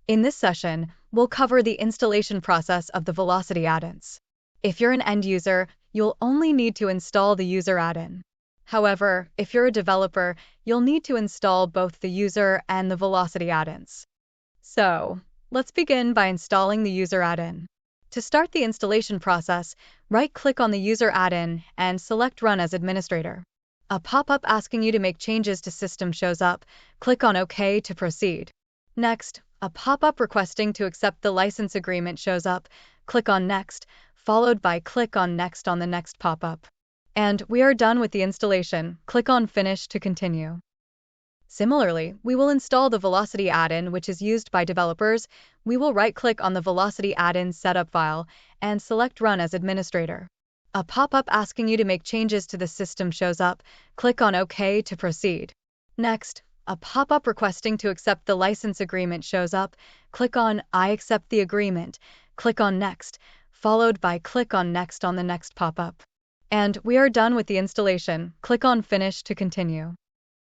In this session, we'll cover the installation process of the Velocity add-ins. If you're an end user, you'll only need to install the user add-in. However, if you're a developer, you'll need to install both the user and the Velocity add-ins. So, let's begin by installing the user add-in. To start the installation process, right-click on the user add-in and select Run as Administrator. A pop-up asking you to make changes to system shows up. Click on OK to proceed. Next, a pop-up requesting to accept the license agreement shows up. Click on Next, followed by click on Next on the next pop-up. And we are done with the installation. Click on Finish to continue. Similarly, we will install the Velocity add-in, which is used by developers. We will right-click on the Velocity add-in setup file and select Run as Administrator. A pop-up asking you to make changes to the system shows up. Click on OK to proceed. Next, a pop-up requesting to accept the license agreement shows up. Click on I accept the agreement. Click on Next, followed by click on Next on the next pop-up. And we are done with the installation. Click on Finish to continue.